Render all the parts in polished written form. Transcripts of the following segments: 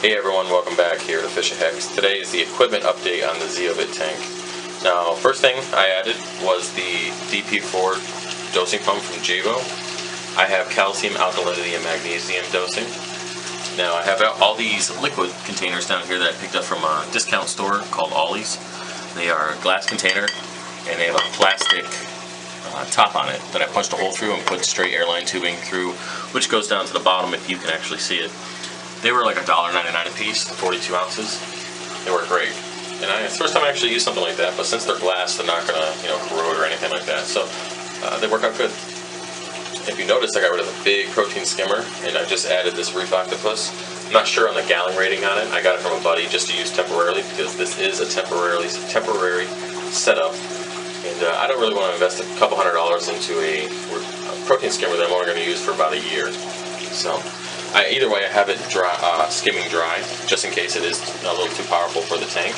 Hey everyone, welcome back here to Fish Hex. Today is the equipment update on the Zeovit tank. Now, first thing I added was the DP4 dosing pump from Zeovit. I have calcium, alkalinity, and magnesium dosing. Now I have all these liquid containers down here that I picked up from a discount store called Ollie's. They are a glass container and they have a plastic top on it that I punched a hole through and put straight airline tubing through, which goes down to the bottom if you can actually see it. They were like $1.99 a piece, 42 ounces. They work great. And it's the first time I actually used something like that, but since they're glass, they're not gonna, corrode or anything like that. So they work out good. If you notice, I got rid of the big protein skimmer, and I just added this reef octopus. I'm not sure on the gallon rating on it. I got it from a buddy just to use temporarily because this is a temporary setup, and I don't really want to invest a couple $100 into a protein skimmer that I'm only going to use for about a year. So either way, I have it skimming dry, just in case it is a little too powerful for the tank.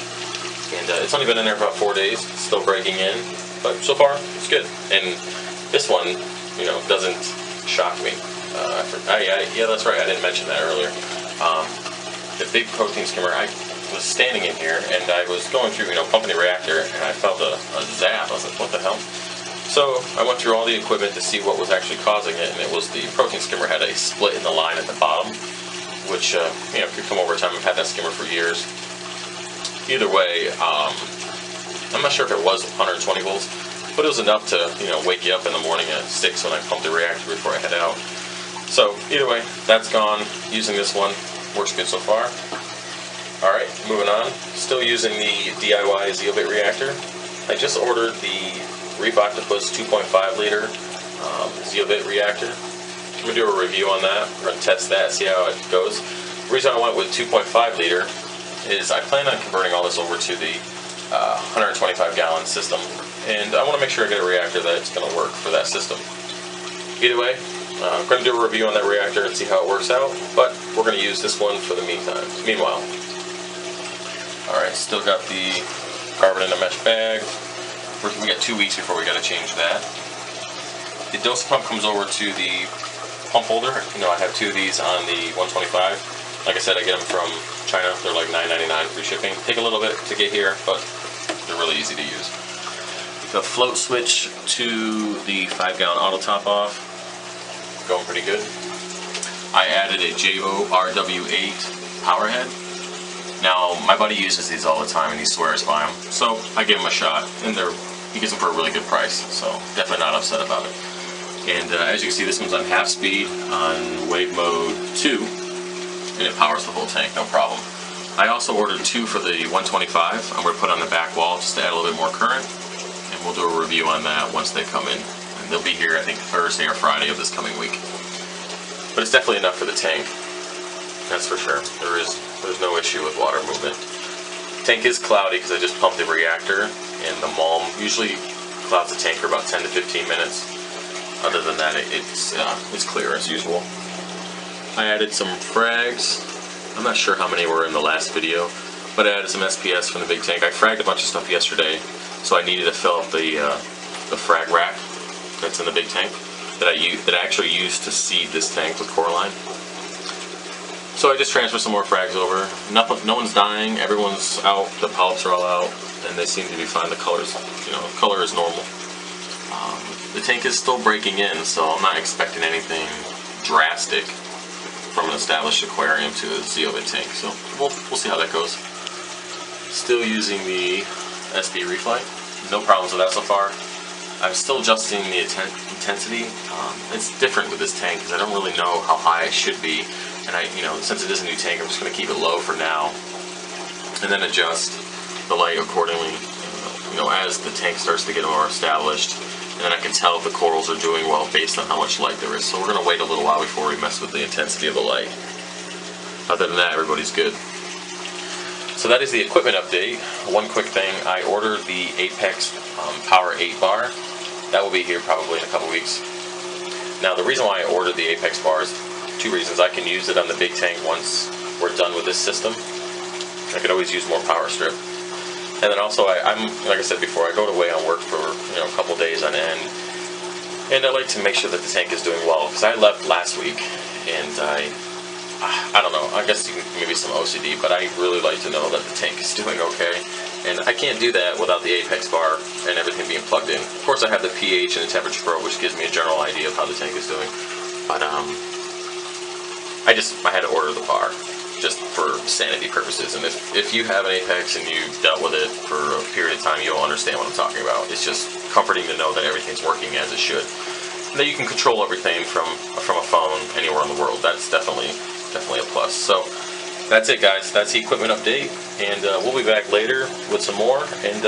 And it's only been in there for about 4 days, still breaking in, but so far it's good. And this one, doesn't shock me. Yeah, that's right, I didn't mention that earlier. The big protein skimmer, I was standing in here and I was going through, pumping the reactor, and I felt a zap. I was like, what the hell? So I went through all the equipment to see what was actually causing it, and it was the protein skimmer had a split in the line at the bottom, which, if you come over time, I've had that skimmer for years. Either way, I'm not sure if it was 120 volts, but it was enough to, wake you up in the morning at 6 when I pumped the reactor before I head out. So either way, that's gone. Using this one, works good so far. Alright, moving on. Still using the DIY Zeovit reactor. I just ordered the Reef Octopus 2.5 liter Zeovit reactor. I'm going to do a review on that. We're going to test that, see how it goes. The reason I went with 2.5 liter is I plan on converting all this over to the 125 gallon system, and I want to make sure I get a reactor that's going to work for that system. Either way, I'm going to do a review on that reactor and see how it works out, but we're going to use this one for the meanwhile. Alright, still got the carbon in a mesh bag. We got 2 weeks before we got to change that. The dose pump comes over to the pump holder. I have 2 of these on the 125. Like I said, I get them from China. They're like $9.99 free shipping. Take a little bit to get here, but they're really easy to use. The float switch to the 5-gallon auto top off. Going pretty good. I added a JORW8 power head. Now, my buddy uses these all the time and he swears by them, so I give him a shot, and he gets them for a really good price, so definitely not upset about it. And as you can see, this one's on half speed on wave mode 2, and it powers the whole tank, no problem. I also ordered 2 for the 125. I'm going to put on the back wall just to add a little bit more current, and we'll do a review on that once they come in. And they'll be here, I think, Thursday or Friday of this coming week. But it's definitely enough for the tank, that's for sure. There's no issue with water movement. Tank is cloudy because I just pumped the reactor, and the mulm usually clouds the tank for about 10 to 15 minutes. Other than that, it's clear as usual. I added some frags. I'm not sure how many were in the last video, but I added some SPS from the big tank. I fragged a bunch of stuff yesterday, so I needed to fill up the frag rack that's in the big tank that I actually used to seed this tank with Coraline. So I just transferred some more frags over. No one's dying, everyone's out, the polyps are all out, and they seem to be fine. The color is normal. The tank is still breaking in, so I'm not expecting anything drastic from an established aquarium to a Zeovit tank. So we'll see how that goes. Still using the SD Reef Light. No problems with that so far. I'm still adjusting the intensity. It's different with this tank because I don't really know how high it should be. And since it is a new tank, I'm just going to keep it low for now, and then adjust the light accordingly, as the tank starts to get more established, and then I can tell if the corals are doing well based on how much light there is. So we're going to wait a little while before we mess with the intensity of the light. Other than that, everybody's good. So that is the equipment update. One quick thing, I ordered the Apex Power 8 bar. That will be here probably in a couple weeks. Now, the reason why I ordered the Apex bar is 2 reasons. I can use it on the big tank once we're done with this system. I could always use more power strip. And then also, I'm like I said before, I go away on work for a couple days on end, and I like to make sure that the tank is doing well, because I left last week and I I don't know, I guess you can, maybe some OCD, but I really like to know that the tank is doing okay. And I can't do that without the Apex bar and everything being plugged in. Of course I have the pH and the temperature probe, which gives me a general idea of how the tank is doing. But I had to order the bar just for sanity purposes. And if you have an Apex and you've dealt with it for a period of time, you'll understand what I'm talking about. It's just comforting to know that everything's working as it should. And that you can control everything from a phone anywhere in the world. That's definitely a plus. So that's it, guys. That's the equipment update, and we'll be back later with some more. And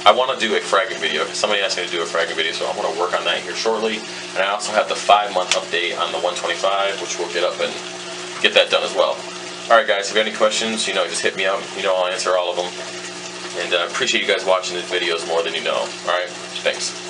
I want to do a fragging video. Somebody asked me to do a fragging video, so I'm going to work on that here shortly. And I also have the 5-month update on the 125, which we'll get up and get that done as well. All right, guys. If you have any questions, just hit me out. I'll answer all of them. And I appreciate you guys watching these videos more than you know. All right. Thanks.